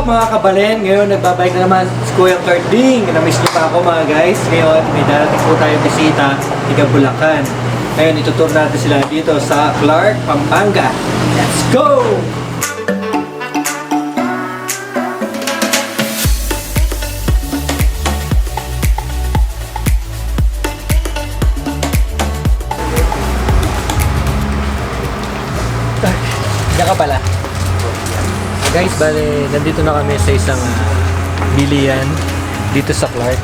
mga kabalen, ngayon nagbabalik na naman si Kuya Carding. Na-miss niyo pa ako mga guys. Ngayon may darating po tayong bisita, tiga Bulacan. Ngayon itutur natin sila dito sa Clark, Pampanga. Let's go! Diyan ka pala. Guys, bale, nandito na kami sa isang bilihan dito sa Clark.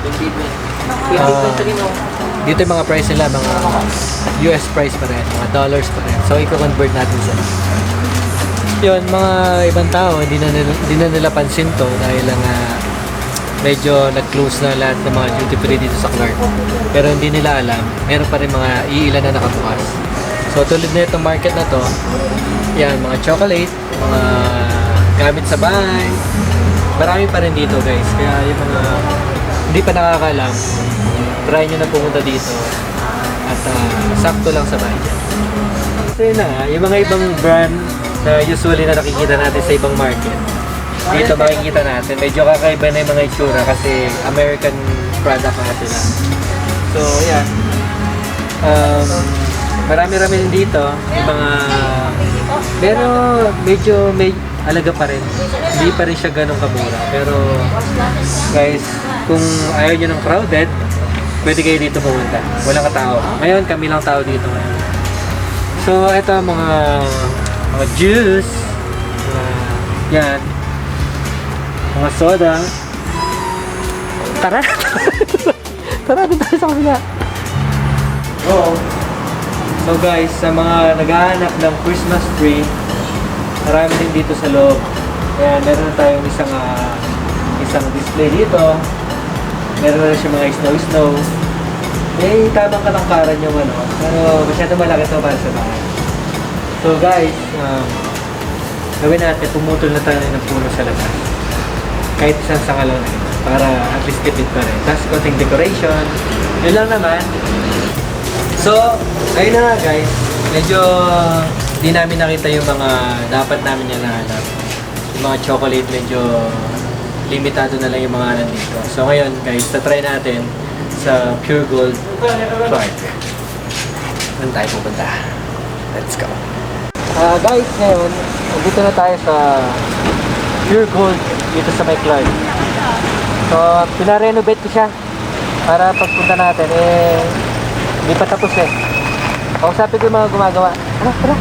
Dito yung mga price nila, mga US price pa rin, mga dollars pa rin. So, i-convert natin sila. Yun, mga ibang tao, hindi na nila pansin to dahil lang medyo nag-close na lahat ng mga duty free dito sa Clark. Pero hindi nila alam, meron pa rin mga iilan na nakabukas. So, tulad na itong market na to, yan, mga chocolate, mga gamit sa bahay. Marami pa rin dito guys. Kaya yung mga hindi pa nakakalam, try nyo na pumunta dito. At sakto lang sa budget. So yun na, yung mga ibang brand na usually na nakikita natin sa ibang market. Dito makikita natin. Medyo kakaiba na yung mga itsura kasi American product na sila. So yan. Marami-rami din dito. Yung mga pero medyo may alaga pa rin. Hindi pa rin siya ganun kamura. Pero guys, kung ayaw nyo ng crowded, pwede kayo dito pumunta. Walang katao. Ngayon, kami lang tao dito ngayon. So, ito mga juice. Yan. Mga soda. Tara! Tara, dito tayo sa kabila. Oo. So guys, sa mga naghahanap ng Christmas tree, marami din dito sa loob. Kaya meron na tayong isang display dito. Meron na siya mga snow. May tamang kalangkaran yung ano. Pero masyado malaki ito para sa bahay. So guys, gawin natin, pumutol na tayo ng puno sa labas. Kahit isang sanga lang na ito. Para at least tipid pa rin. Tapos konting decoration. Yun lang naman. So, ayun na nga guys, medyo di namin nakita yung mga dapat namin yung nahanap. Yung mga chocolate, medyo limitado na lang yung mga nandito. So ngayon guys, try natin sa Pure Gold Clark. Doon tayo pupunta. Let's go. Guys, ngayon, dito na tayo sa Pure Gold dito sa may Clark. So, pinarenovate ko siya para pagpunta natin, hindi pa tapos eh. Kausapin ko yung mga gumagawa. Tara.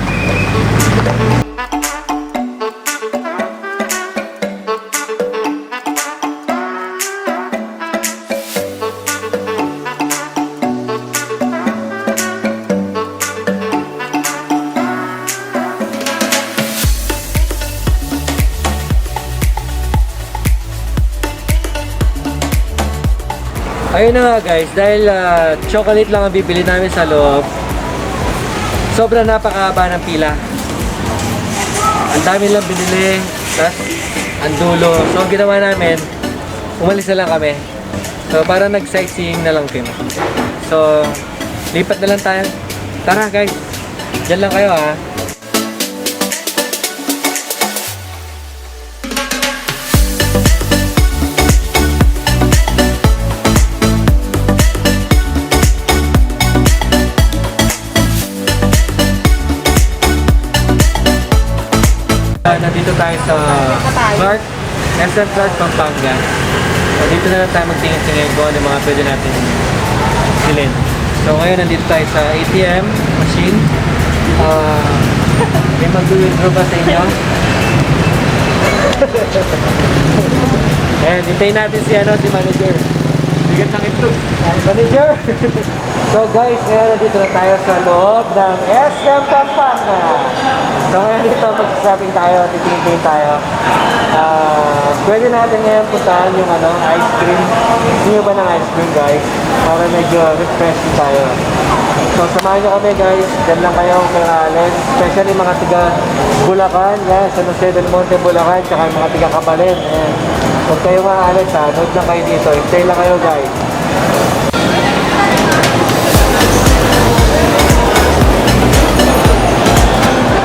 Ayun na nga guys, dahil chocolate lang ang bibili namin sa loob, sobrang napakahaba ng pila. Ang dami lang binili, tapos ang dulo. So ang ginawa namin, umalis na lang kami. So parang nag-sightseeing na lang kami. So lipat na lang tayo. Tara guys, dyan lang kayo ha. Nandito tayo sa Clark, SM Clark, Pampanga. So, dito na lang tayo magtingin-tingin kung ano mga pwede natin silin. So ngayon nandito tayo sa ATM machine. May mag-withdraw ba sa inyo? Ayan, hintayin natin si manager. Bigat ng itlog. Manager! So guys, ngayon nandito na tayo sa loob ng SM Pampanga. So ngayon dito mag-shopping tayo, titingin tayo. Pwede natin ngayon puntahan yung ice cream. Gusto nyo ba ng ice cream guys? Para medyo refreshing tayo. So samahan nyo kami guys, dyan lang kayo kailangan. Especially mga tiga Bulacan, yan, San Jose del Monte, Bulacan, tsaka mga tiga Kabalen. Huwag kayo maalis ha, nood lang kayo dito. Stay lang kayo guys.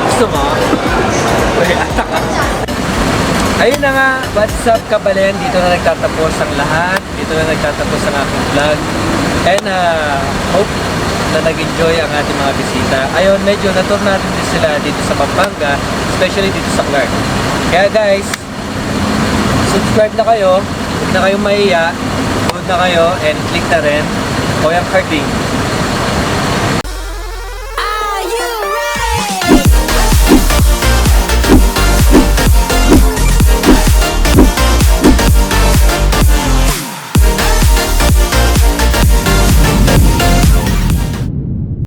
Gusto mo? Ayun na nga, What's up, Kabalen? Dito na nagtatapos ang lahat. Dito na nagtatapos ang aking vlog. And hope na nag-enjoy ang ating mga bisita. Ayun, medyo na-tour natin din sila dito sa Pampanga, especially dito sa Clark. Kaya guys, subscribe na kayo. Huwag na kayong mahiya. Huwag na kayo and click na rin. Koyang Carding.